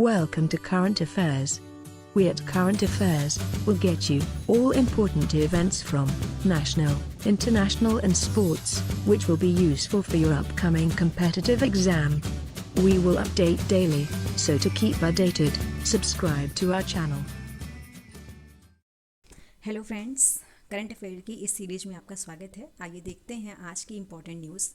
Welcome to Current Affairs. We at Current Affairs will get you all important events from national, international and sports, which will be useful for your upcoming competitive exam. We will update daily, so to keep updated, subscribe to our channel. Hello friends, current affair की इस series में आपका स्वागत है। आइए देखते हैं आज की इम्पोर्टेंट न्यूज़।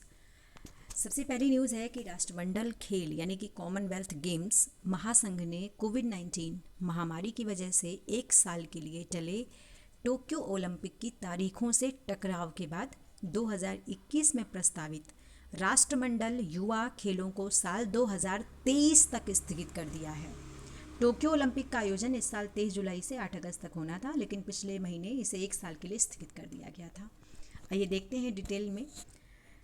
सबसे पहली न्यूज़ है कि राष्ट्रमंडल खेल यानी कि कॉमनवेल्थ गेम्स महासंघ ने कोविड-19 महामारी की वजह से एक साल के लिए टले टोक्यो ओलंपिक की तारीखों से टकराव के बाद 2021 में प्रस्तावित राष्ट्रमंडल युवा खेलों को साल 2023 तक स्थगित कर दिया है। टोक्यो ओलंपिक का आयोजन इस साल 23 जुलाई से 8 अगस्त तक होना था, लेकिन पिछले महीने इसे एक साल के लिए स्थगित कर दिया गया था। आइए देखते हैं डिटेल में।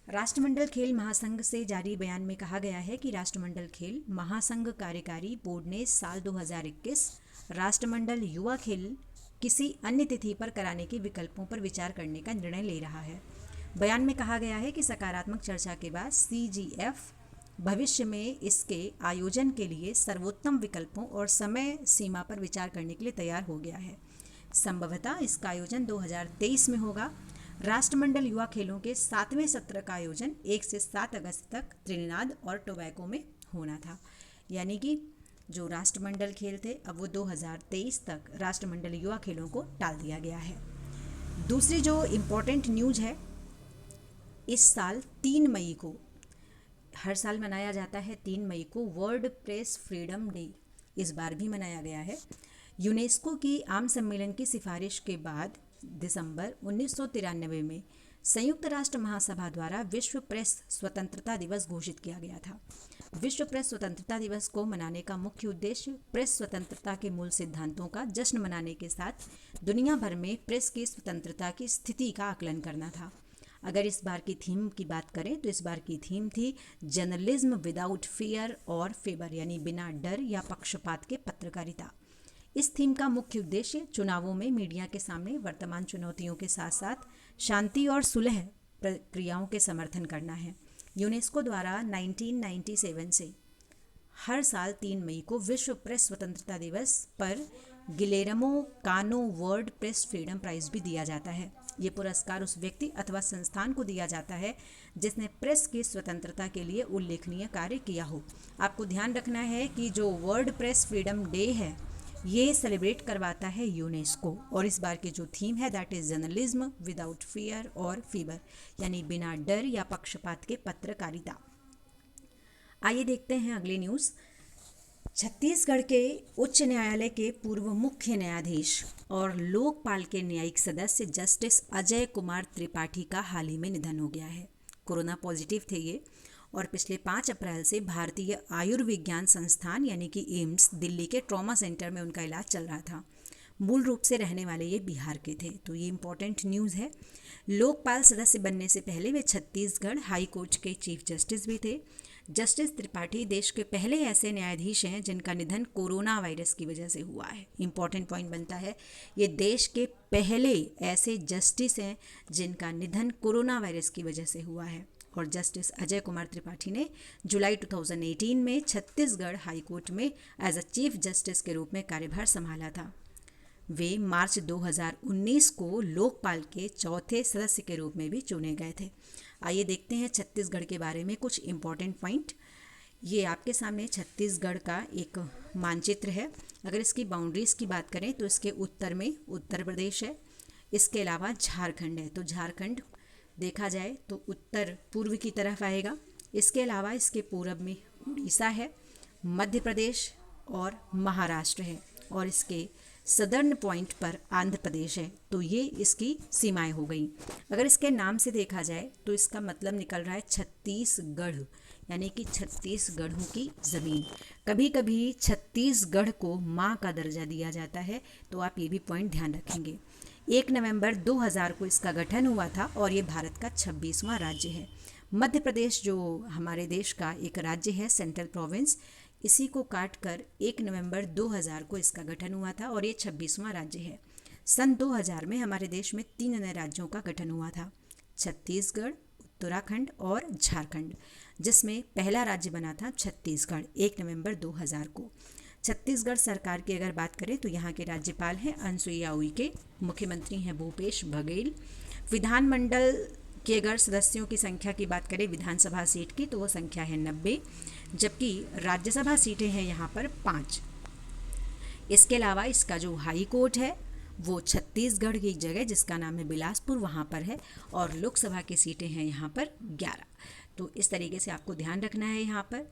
राष्ट्रमंडल खेल महासंघ से जारी बयान में कहा गया है कि राष्ट्रमंडल खेल महासंघ कार्यकारी बोर्ड ने साल 2021 राष्ट्रमंडल युवा खेल किसी अन्य तिथि पर कराने के विकल्पों पर विचार करने का निर्णय ले रहा है। बयान में कहा गया है कि सकारात्मक चर्चा के बाद CGF भविष्य में इसके आयोजन के लिए सर्वोत्तम विकल्पों और समय सीमा पर विचार करने के लिए तैयार हो गया है। संभवतः इसका आयोजन 2023 में होगा। राष्ट्रमंडल युवा खेलों के 7वें सत्र का आयोजन 1 से 7 अगस्त तक त्रिनिदाद और टोबैगो में होना था, यानी कि जो राष्ट्रमंडल खेल थे अब वो 2023 तक राष्ट्रमंडल युवा खेलों को टाल दिया गया है। दूसरी जो इम्पोर्टेंट न्यूज़ है, इस साल 3 मई को, हर साल मनाया जाता है 3 मई को वर्ल्ड प्रेस फ्रीडम डे, इस बार भी मनाया गया है। यूनेस्को की आम सम्मेलन की सिफारिश के बाद दिसंबर 1993 में संयुक्त राष्ट्र महासभा द्वारा विश्व प्रेस स्वतंत्रता दिवस घोषित किया गया था। विश्व प्रेस स्वतंत्रता दिवस को मनाने का मुख्य उद्देश्य प्रेस स्वतंत्रता के मूल सिद्धांतों का जश्न मनाने के साथ दुनिया भर में प्रेस की स्वतंत्रता की स्थिति का आकलन करना था। अगर इस बार की थीम की बात करें तो इस बार की थीम थी जर्नलिज्म विदाउट फियर और फेवर, यानी बिना डर या पक्षपात के पत्रकारिता। इस थीम का मुख्य उद्देश्य चुनावों में मीडिया के सामने वर्तमान चुनौतियों के साथ साथ शांति और सुलह प्रक्रियाओं के समर्थन करना है। यूनेस्को द्वारा 1997 से हर साल 3 मई को विश्व प्रेस स्वतंत्रता दिवस पर गिलेरमो कानो वर्ल्ड प्रेस फ्रीडम प्राइज भी दिया जाता है। ये पुरस्कार उस व्यक्ति अथवा संस्थान को दिया जाता है जिसने प्रेस की स्वतंत्रता के लिए उल्लेखनीय कार्य किया हो। आपको ध्यान रखना है कि जो वर्ल्ड प्रेस फ्रीडम डे है ये सेलिब्रेट करवाता है यूनेस्को, और इस बार की जो थीम है that is journalism without fear और फीवर, यानी बिना डर या पक्षपात के पत्रकारिता। आइए देखते हैं अगली न्यूज़। छत्तीसगढ़ के उच्च न्यायालय के पूर्व मुख्य न्यायाधीश और लोकपाल के न्यायिक सदस्य जस्टिस अजय कुमार त्रिपाठी का हाल ही में निधन हो गया है। कोरोना पॉजिटिव थे ये, और पिछले 5 अप्रैल से भारतीय आयुर्विज्ञान संस्थान यानी कि एम्स दिल्ली के ट्रॉमा सेंटर में उनका इलाज चल रहा था। मूल रूप से रहने वाले ये बिहार के थे, तो ये इम्पोर्टेंट न्यूज़ है। लोकपाल सदस्य बनने से पहले वे छत्तीसगढ़ हाई कोर्ट के चीफ जस्टिस भी थे। जस्टिस त्रिपाठी देश के पहले ऐसे न्यायाधीश हैं जिनका निधन कोरोना वायरस की वजह से हुआ है। इम्पॉर्टेंट पॉइंट बनता है, ये देश के पहले ऐसे जस्टिस हैं जिनका निधन कोरोना वायरस की वजह से हुआ है। और जस्टिस अजय कुमार त्रिपाठी ने जुलाई 2018 में छत्तीसगढ़ हाई कोर्ट में एज अ चीफ जस्टिस के रूप में कार्यभार संभाला था। वे मार्च 2019 को लोकपाल के चौथे सदस्य के रूप में भी चुने गए थे। आइए देखते हैं छत्तीसगढ़ के बारे में कुछ इम्पॉर्टेंट पॉइंट। ये आपके सामने छत्तीसगढ़ का एक मानचित्र है। अगर इसकी बाउंड्रीज़ की बात करें तो इसके उत्तर में उत्तर प्रदेश है, इसके अलावा झारखंड है। तो झारखंड देखा जाए तो उत्तर पूर्व की तरफ आएगा। इसके अलावा इसके पूरब में उड़ीसा है, मध्य प्रदेश और महाराष्ट्र है, और इसके सदर्न पॉइंट पर आंध्र प्रदेश है। तो ये इसकी सीमाएं हो गई। अगर इसके नाम से देखा जाए तो इसका मतलब निकल रहा है छत्तीसगढ़, यानी कि छत्तीसगढ़ों की ज़मीन। कभी कभी छत्तीसगढ़ को माँ का दर्जा दिया जाता है, तो आप ये भी पॉइंट ध्यान रखेंगे। 1 नवंबर 2000 को इसका गठन हुआ था और ये भारत का 26वां राज्य है। मध्य प्रदेश जो हमारे देश का एक राज्य है, सेंट्रल प्रोविंस, इसी को काट कर 1 नवंबर 2000 को इसका गठन हुआ था और ये 26वां राज्य है। सन 2000 में हमारे देश में 3 नए राज्यों का गठन हुआ था, छत्तीसगढ़, उत्तराखंड और झारखंड, जिसमें पहला राज्य बना था छत्तीसगढ़ 1 नवंबर 2000 को। छत्तीसगढ़ सरकार की अगर बात करें तो यहाँ के राज्यपाल हैं अनसुईया उइके, मुख्यमंत्री हैं भूपेश बघेल। विधानमंडल के अगर सदस्यों की संख्या की बात करें विधानसभा सीट की तो वो संख्या है 90, जबकि राज्यसभा सीटें हैं यहाँ पर 5। इसके अलावा इसका जो हाई कोर्ट है वो छत्तीसगढ़ की एक जगह जिसका नाम है बिलासपुर वहाँ पर है, और लोकसभा की सीटें हैं यहाँ पर 11। तो इस तरीके से आपको ध्यान रखना है।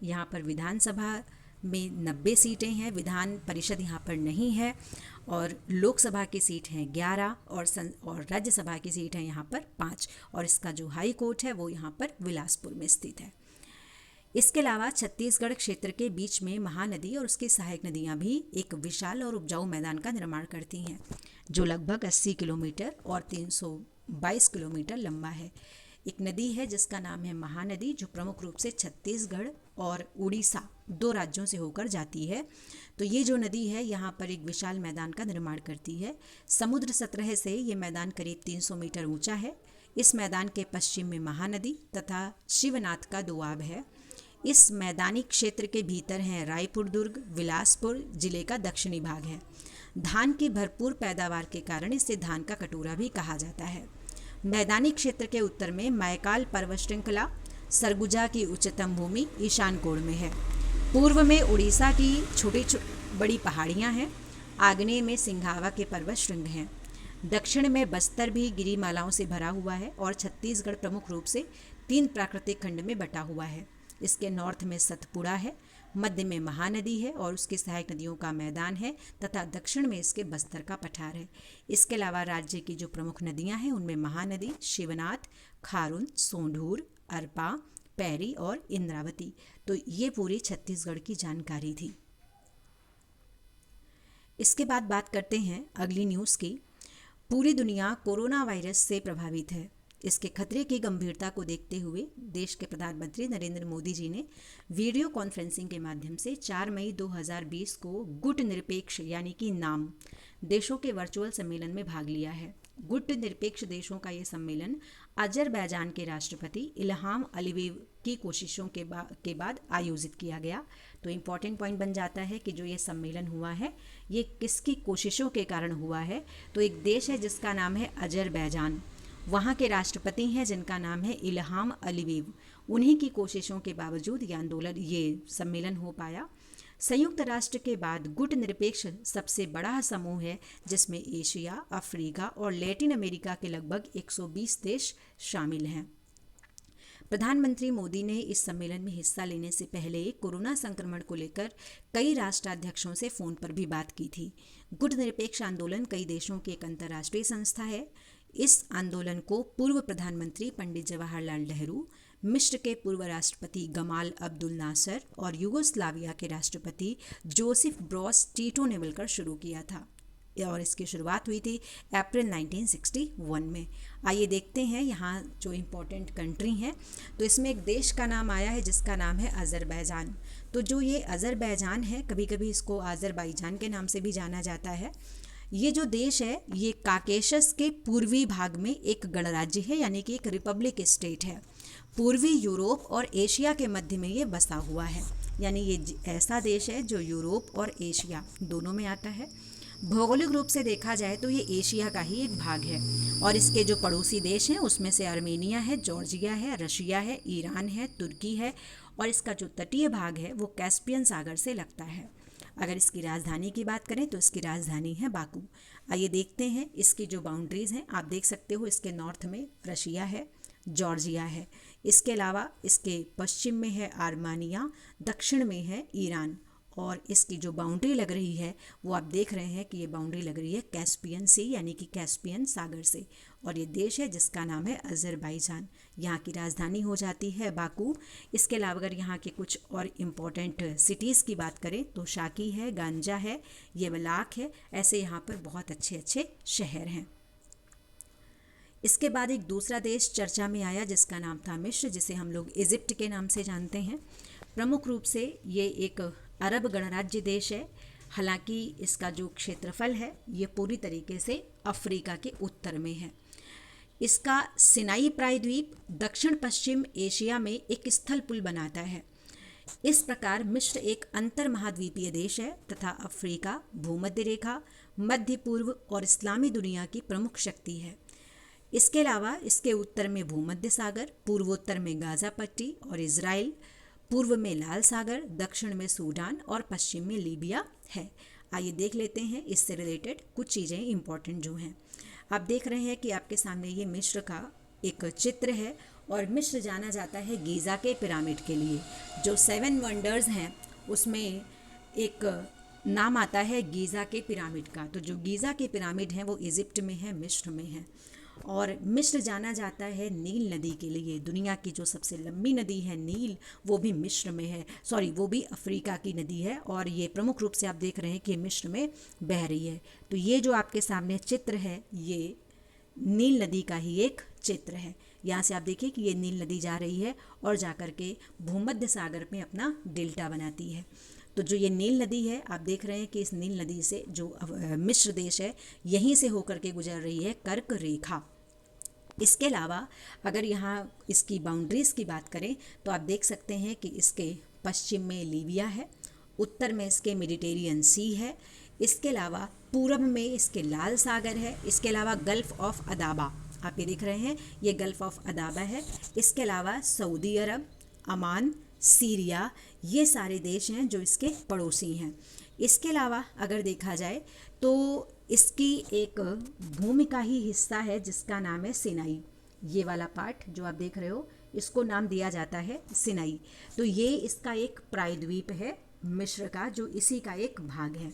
यहाँ पर विधानसभा में 90 सीटें हैं, विधान परिषद यहाँ पर नहीं है, और लोकसभा की सीट हैं 11 और राज्यसभा की सीट है यहाँ पर 5, और इसका जो हाई कोर्ट है वो यहाँ पर बिलासपुर में स्थित है। इसके अलावा छत्तीसगढ़ क्षेत्र के बीच में महानदी और उसकी सहायक नदियाँ भी एक विशाल और उपजाऊ मैदान का निर्माण करती हैं, जो लगभग 80 किलोमीटर और 322 किलोमीटर लंबा है। एक नदी है जिसका नाम है महानदी, जो प्रमुख रूप से छत्तीसगढ़ और उड़ीसा 2 राज्यों से होकर जाती है। तो ये जो नदी है यहाँ पर एक विशाल मैदान का निर्माण करती है। समुद्र सतह से ये मैदान करीब 300 मीटर ऊंचा है। इस मैदान के पश्चिम में महानदी तथा शिवनाथ का दोआब है। इस मैदानी क्षेत्र के भीतर हैं रायपुर दुर्ग, बिलासपुर जिले का दक्षिणी भाग है। धान की भरपूर पैदावार के कारण इसे धान का कटोरा भी कहा जाता है। मैदानी क्षेत्र के उत्तर में मैकाल पर्वत श्रृंखला, सरगुजा की उच्चतम भूमि ईशान कोण में है। पूर्व में उड़ीसा की छोटी बड़ी पहाड़ियाँ हैं। आग्नेय में सिंघावा के पर्वत श्रृंग हैं। दक्षिण में बस्तर भी गिरिमालाओं से भरा हुआ है, और छत्तीसगढ़ प्रमुख रूप से 3 प्राकृतिक खंड में बटा हुआ है। इसके नॉर्थ में सतपुड़ा है, मध्य में महानदी है और उसकी सहायक नदियों का मैदान है, तथा दक्षिण में इसके बस्तर का पठार है। इसके अलावा राज्य की जो प्रमुख नदियां हैं उनमें महानदी, शिवनाथ, खारून, सोंढूर, अरपा, पैरी और इंद्रावती। तो ये पूरी छत्तीसगढ़ की जानकारी थी। इसके बाद बात करते हैं अगली न्यूज़ की। पूरी दुनिया कोरोना वायरस से प्रभावित है। इसके खतरे की गंभीरता को देखते हुए देश के प्रधानमंत्री नरेंद्र मोदी जी ने वीडियो कॉन्फ्रेंसिंग के माध्यम से 4 मई 2020 को गुट निरपेक्ष यानी कि नाम देशों के वर्चुअल सम्मेलन में भाग लिया है। गुट निरपेक्ष देशों का ये सम्मेलन अजरबैजान के राष्ट्रपति इल्हाम अलीयेव की कोशिशों के बाद आयोजित किया गया। तो इम्पॉर्टेंट पॉइंट बन जाता है कि जो ये सम्मेलन हुआ है ये किसकी कोशिशों के कारण हुआ है। तो एक देश है जिसका नाम है अजरबैजान, वहाँ के राष्ट्रपति हैं जिनका नाम है इल्हाम अलीयेव। उन्हीं की कोशिशों के बावजूद ये सम्मेलन हो पाया। संयुक्त राष्ट्र के बाद गुट निरपेक्ष सबसे बड़ा समूह है जिसमें एशिया, अफ्रीका और लैटिन अमेरिका के लगभग 120 देश शामिल हैं। प्रधानमंत्री मोदी ने इस सम्मेलन में हिस्सा लेने से पहले कोरोना संक्रमण को लेकर कई राष्ट्राध्यक्षों से फ़ोन पर भी बात की थी। गुट निरपेक्ष आंदोलन कई देशों की एक अंतर्राष्ट्रीय संस्था है। इस आंदोलन को पूर्व प्रधानमंत्री पंडित जवाहरलाल नेहरू, मिस्र के पूर्व राष्ट्रपति गमाल अब्दुल नासर और यूगोस्लाविया के राष्ट्रपति जोसेफ ब्रॉस टीटो ने मिलकर शुरू किया था, और इसकी शुरुआत हुई थी अप्रैल 1961 में। आइए देखते हैं यहाँ जो इम्पोर्टेंट कंट्री हैं। तो इसमें एक देश का नाम आया है जिसका नाम है अजरबैजान। तो जो ये अजरबैजान है, कभी कभी इसको अजरबैजान के नाम से भी जाना जाता है। ये जो देश है ये काकेशस के पूर्वी भाग में एक गणराज्य है, यानी कि एक रिपब्लिक स्टेट है। पूर्वी यूरोप और एशिया के मध्य में ये बसा हुआ है, यानी ये ऐसा देश है जो यूरोप और एशिया दोनों में आता है। भौगोलिक रूप से देखा जाए तो ये एशिया का ही एक भाग है, और इसके जो पड़ोसी देश हैं उसमें से आर्मेनिया है, जॉर्जिया है, रशिया है, ईरान है, तुर्की है, और इसका जो तटीय भाग है वो कैस्पियन सागर से लगता है। अगर इसकी राजधानी की बात करें तो इसकी राजधानी है बाकू। आइए देखते हैं इसकी जो बाउंड्रीज़ हैं। आप देख सकते हो इसके नॉर्थ में रशिया है, जॉर्जिया है, इसके अलावा इसके पश्चिम में है आर्मेनिया, दक्षिण में है ईरान, और इसकी जो बाउंड्री लग रही है वो आप देख रहे हैं कि ये बाउंड्री लग रही है कैस्पियन सी यानी कि कैस्पियन सागर से, और ये देश है जिसका नाम है अजरबैजान। यहाँ की राजधानी हो जाती है बाकू। इसके अलावा अगर यहाँ के कुछ और इम्पोर्टेंट सिटीज़ की बात करें तो शाकी है, गांजा है, येवलाक है, ऐसे यहाँ पर बहुत अच्छे अच्छे शहर हैं। इसके बाद एक दूसरा देश चर्चा में आया जिसका नाम था मिस्र, जिसे हम लोग इजिप्ट के नाम से जानते हैं। प्रमुख रूप से ये एक अरब गणराज्य देश है। हालांकि इसका जो क्षेत्रफल है ये पूरी तरीके से अफ्रीका के उत्तर में है। इसका सिनाई प्रायद्वीप दक्षिण पश्चिम एशिया में एक स्थल पुल बनाता है। इस प्रकार मिस्र एक अंतर महाद्वीपीय देश है तथा अफ्रीका, भूमध्य रेखा, मध्य पूर्व और इस्लामी दुनिया की प्रमुख शक्ति है। इसके अलावा इसके उत्तर में भूमध्य सागर, पूर्वोत्तर में गाजा पट्टी और इजराइल, पूर्व में लाल सागर, दक्षिण में सूडान और पश्चिम में लीबिया है। आइए देख लेते हैं इससे रिलेटेड कुछ चीज़ें इंपॉर्टेंट जो हैं। आप देख रहे हैं कि आपके सामने ये मिस्र का एक चित्र है और मिस्र जाना जाता है गीज़ा के पिरामिड के लिए। जो 7 वंडर्स हैं उसमें एक नाम आता है गीज़ा के पिरामिड का। तो जो गीज़ा के पिरामिड हैं वो इजिप्ट में है, मिस्र में है। और मिस्र जाना जाता है नील नदी के लिए। दुनिया की जो सबसे लंबी नदी है नील, वो भी मिस्र में है, वो भी अफ्रीका की नदी है और ये प्रमुख रूप से आप देख रहे हैं कि मिस्र में बह रही है। तो ये जो आपके सामने चित्र है ये नील नदी का ही एक चित्र है। यहाँ से आप देखिए कि ये नील नदी जा रही है और जाकर के भूमध्य सागर में अपना डेल्टा बनाती है। तो जो ये नील नदी है आप देख रहे हैं कि इस नील नदी से जो मिस्र देश है यहीं से होकर के गुजर रही है कर्क रेखा। इसके अलावा अगर यहाँ इसकी बाउंड्रीज़ की बात करें तो आप देख सकते हैं कि इसके पश्चिम में लीबिया है, उत्तर में इसके मेडिटेरियन सी है, इसके अलावा पूर्व में इसके लाल सागर है, इसके अलावा गल्फ़ ऑफ अदाबा आप ये देख रहे हैं ये गल्फ़ ऑफ अदाबा है। इसके अलावा सऊदी अरब, अमान, सीरिया ये सारे देश हैं जो इसके पड़ोसी हैं। इसके अलावा अगर देखा जाए तो इसकी एक भूमि का ही हिस्सा है जिसका नाम है सिनाई। ये वाला पार्ट जो आप देख रहे हो इसको नाम दिया जाता है सिनाई। तो ये इसका एक प्रायद्वीप है मिस्र का जो इसी का एक भाग है।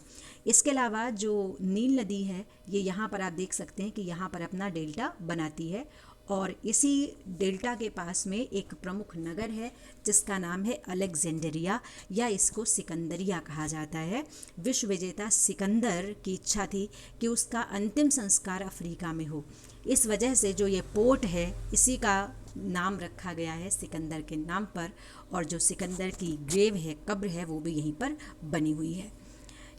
इसके अलावा जो नील नदी है ये यहाँ पर आप देख सकते हैं कि यहाँ पर अपना डेल्टा बनाती है और इसी डेल्टा के पास में एक प्रमुख नगर है जिसका नाम है अलेक्जेंड्रिया या इसको सिकंदरिया कहा जाता है। विश्व विजेता सिकंदर की इच्छा थी कि उसका अंतिम संस्कार अफ्रीका में हो। इस वजह से जो ये पोर्ट है इसी का नाम रखा गया है सिकंदर के नाम पर और जो सिकंदर की ग्रेव है, कब्र है, वो भी यहीं पर बनी हुई है।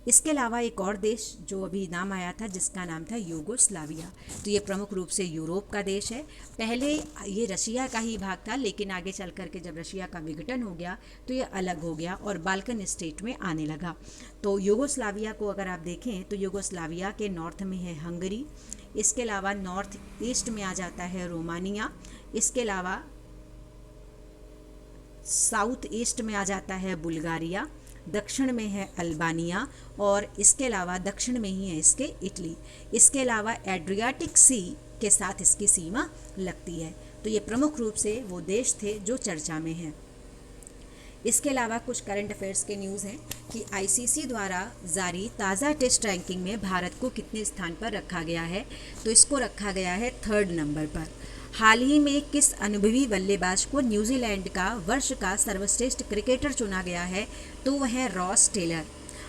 इसके अलावा एक और देश जो अभी नाम आया था जिसका नाम था यूगोस्लाविया। तो ये प्रमुख रूप से यूरोप का देश है। पहले ये रशिया का ही भाग था लेकिन आगे चल कर के जब रशिया का विघटन हो गया तो ये अलग हो गया और बाल्कन स्टेट में आने लगा। तो यूगोस्लाविया को अगर आप देखें तो यूगोस्लाविया के नॉर्थ में है हंगरी, इसके अलावा नॉर्थ ईस्ट में आ जाता है रोमानिया, इसके अलावा साउथ ईस्ट में आ जाता है बुल्गारिया, दक्षिण में है अल्बानिया और इसके अलावा दक्षिण में ही है इसके इटली। इसके अलावा एड्रियाटिक सी के साथ इसकी सीमा लगती है। तो ये प्रमुख रूप से वो देश थे जो चर्चा में हैं। इसके अलावा कुछ करंट अफेयर्स के न्यूज़ हैं कि आईसीसी द्वारा जारी ताज़ा टेस्ट रैंकिंग में भारत को कितने स्थान पर रखा गया है। तो इसको रखा गया है 3rd नंबर पर। हाल ही में किस अनुभवी बल्लेबाज को न्यूजीलैंड का वर्ष का सर्वश्रेष्ठ क्रिकेटर चुना गया है। तो वह है रॉस टेलर।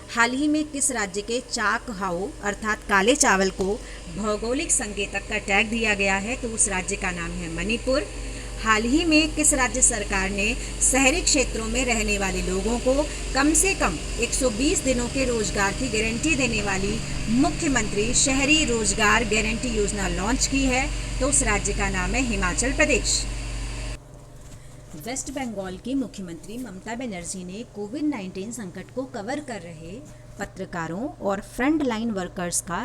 हाल ही में किस राज्य के चाक हाओ अर्थात काले चावल को भौगोलिक संकेतक का टैग दिया गया है। तो उस राज्य का नाम है मणिपुर। हाल ही में किस राज्य सरकार ने शहरी क्षेत्रों में रहने वाले लोगों को कम से कम 120 दिनों के रोजगार की गारंटी देने वाली मुख्यमंत्री शहरी रोजगार गारंटी योजना लॉन्च की है। तो उस राज्य का नाम है हिमाचल प्रदेश। वेस्ट बंगाल की मुख्यमंत्री ममता बनर्जी ने कोविड-19 संकट को कवर कर रहे पत्रकारों और फ्रंट लाइन वर्कर्स का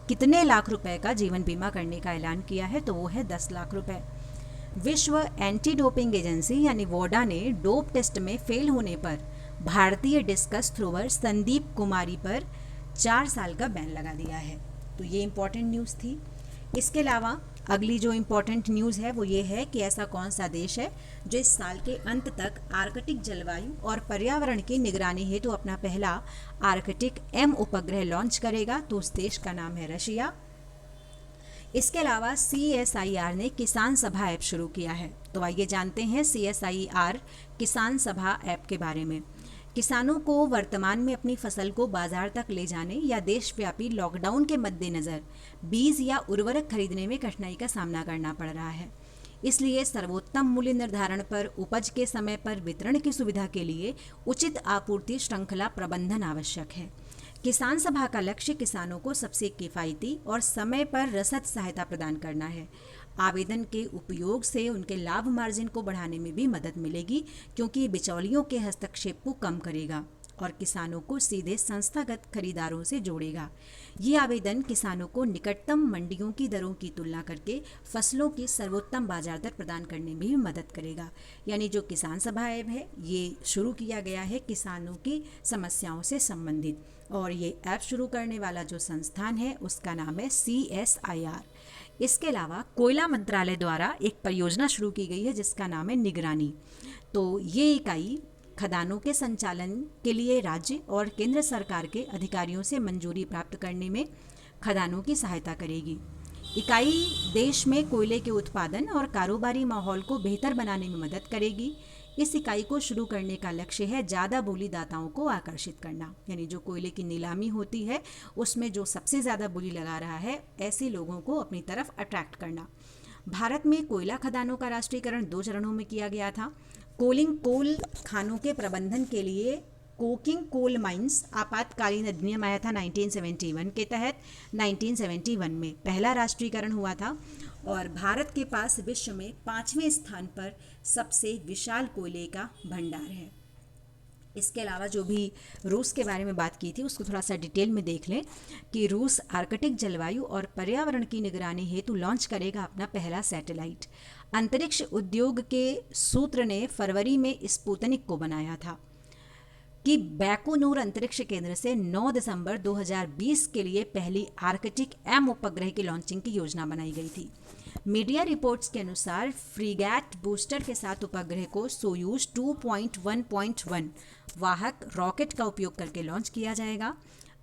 कितने लाख रुपए का जीवन बीमा करने का ऐलान किया है। तो वो है 10 लाख रुपए। विश्व एंटी डोपिंग एजेंसी यानी वोडा ने डोप टेस्ट में फेल होने पर भारतीय डिस्कस थ्रोवर संदीप कुमारी पर 4 साल का बैन लगा दिया है। तो ये इम्पॉर्टेंट न्यूज़ थी। इसके अलावा अगली जो इम्पॉर्टेंट न्यूज़ है वो ये है कि ऐसा कौन सा देश है जो इस साल के अंत तक आर्कटिक जलवायु और पर्यावरण की निगरानी हेतु अपना पहला आर्कटिक M उपग्रह लॉन्च करेगा। तो उस देश का नाम है रशिया। इसके अलावा CSIR ने किसान सभा ऐप शुरू किया है। तो आइए जानते हैं CSIR किसान सभा ऐप के बारे में। किसानों को वर्तमान में अपनी फसल को बाजार तक ले जाने या देशव्यापी लॉकडाउन के मद्देनज़र बीज या उर्वरक खरीदने में कठिनाई का सामना करना पड़ रहा है। इसलिए सर्वोत्तम मूल्य निर्धारण पर उपज के समय पर वितरण की सुविधा के लिए उचित आपूर्ति श्रृंखला प्रबंधन आवश्यक है। किसान सभा का लक्ष्य किसानों को सबसे किफ़ायती और समय पर रसद सहायता प्रदान करना है। आवेदन के उपयोग से उनके लाभ मार्जिन को बढ़ाने में भी मदद मिलेगी, क्योंकि ये बिचौलियों के हस्तक्षेप को कम करेगा और किसानों को सीधे संस्थागत खरीदारों से जोड़ेगा। ये आवेदन किसानों को निकटतम मंडियों की दरों की तुलना करके फसलों की सर्वोत्तम बाजार दर प्रदान करने में भी मदद करेगा। यानी जो किसान सभा ऐप है, ये शुरू किया गया है किसानों की समस्याओं से संबंधित, और ये ऐप शुरू करने वाला जो संस्थान है उसका नाम है CSIR। इसके अलावा कोयला मंत्रालय द्वारा एक परियोजना शुरू की गई है जिसका नाम है निगरानी। तो ये इकाई खदानों के संचालन के लिए राज्य और केंद्र सरकार के अधिकारियों से मंजूरी प्राप्त करने में खदानों की सहायता करेगी। इकाई देश में कोयले के उत्पादन और कारोबारी माहौल को बेहतर बनाने में मदद करेगी। इस इकाई को शुरू करने का लक्ष्य है ज़्यादा बोलीदाताओं को आकर्षित करना, यानी जो कोयले की नीलामी होती है उसमें जो सबसे ज़्यादा बोली लगा रहा है ऐसे लोगों को अपनी तरफ अट्रैक्ट करना। भारत में कोयला खदानों का राष्ट्रीयकरण 2 चरणों में किया गया था। कोलिंग कोल खानों के प्रबंधन के लिए कोकिंग कोल माइंस आपातकालीन अधिनियम आया था 1971 के तहत। 1971 में पहला राष्ट्रीयकरण हुआ था और भारत के पास विश्व में 5वें स्थान पर सबसे विशाल कोयले का भंडार है। इसके अलावा जो भी रूस के बारे में बात की थी उसको थोड़ा सा डिटेल में देख लें कि रूस आर्कटिक जलवायु और पर्यावरण की निगरानी हेतु लॉन्च करेगा अपना पहला सैटेलाइट। अंतरिक्ष उद्योग के सूत्र ने फरवरी में स्पुतनिक को बनाया था कि बैकोनूर अंतरिक्ष केंद्र से 9 दिसंबर 2020 के लिए पहली आर्कटिक एम उपग्रह की लॉन्चिंग की योजना बनाई गई थी। मीडिया रिपोर्ट्स के अनुसार फ्रीगैट बूस्टर के साथ उपग्रह को सोयूज 2.1.1 वाहक रॉकेट का उपयोग करके लॉन्च किया जाएगा।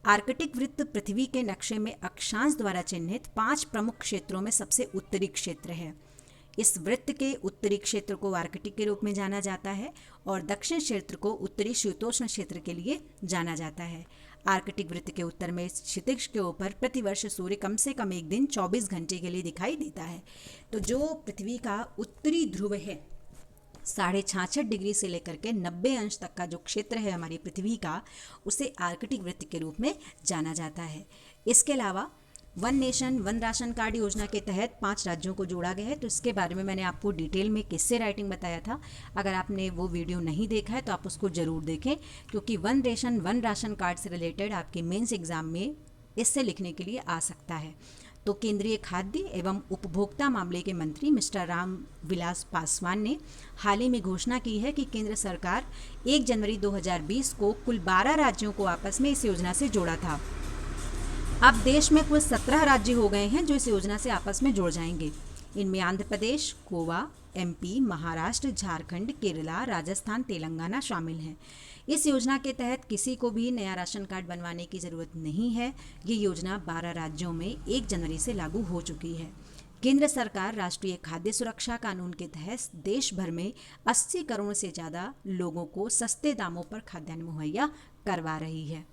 आर्कटिक वृत्त पृथ्वी के नक्शे में अक्षांश द्वारा चिन्हित 5 प्रमुख क्षेत्रों में सबसे उत्तरी क्षेत्र है। इस वृत्त के उत्तरी क्षेत्र को आर्कटिक के रूप में जाना जाता है और दक्षिण क्षेत्र को उत्तरी शीतोष्ण क्षेत्र के लिए जाना जाता है। आर्कटिक वृत्त के उत्तर में क्षितिज के ऊपर प्रतिवर्ष सूर्य कम से कम एक दिन 24 घंटे के लिए दिखाई देता है। तो जो पृथ्वी का उत्तरी ध्रुव है 66.5 डिग्री से लेकर के 90 अंश तक का जो क्षेत्र है हमारी पृथ्वी का, उसे आर्कटिक वृत्त के रूप में जाना जाता है। इसके अलावा one nation one ration card योजना के तहत 5 राज्यों को जोड़ा गया है। तो इसके बारे में मैंने आपको डिटेल में किससे राइटिंग बताया था। अगर आपने वो वीडियो नहीं देखा है तो आप उसको ज़रूर देखें, क्योंकि one nation one ration card से रिलेटेड आपके मेंस एग्जाम में इससे लिखने के लिए आ सकता है। तो केंद्रीय खाद्य एवं उपभोक्ता मामले के मंत्री मिस्टर राम विलास पासवान ने हाल ही में घोषणा की है कि केंद्र सरकार 1 जनवरी 2020 को कुल 12 राज्यों को आपस में इस योजना से जोड़ा था। अब देश में कुल 17 राज्य हो गए हैं जो इस योजना से आपस में जुड़ जाएंगे। इनमें आंध्र प्रदेश, गोवा, MP, महाराष्ट्र, झारखंड, केरला, राजस्थान, तेलंगाना शामिल हैं। इस योजना के तहत किसी को भी नया राशन कार्ड बनवाने की ज़रूरत नहीं है। ये योजना 12 राज्यों में 1 जनवरी से लागू हो चुकी है। केंद्र सरकार राष्ट्रीय खाद्य सुरक्षा कानून के तहत देश भर में 80 करोड़ से ज़्यादा लोगों को सस्ते दामों पर खाद्यान्न मुहैया करवा रही है।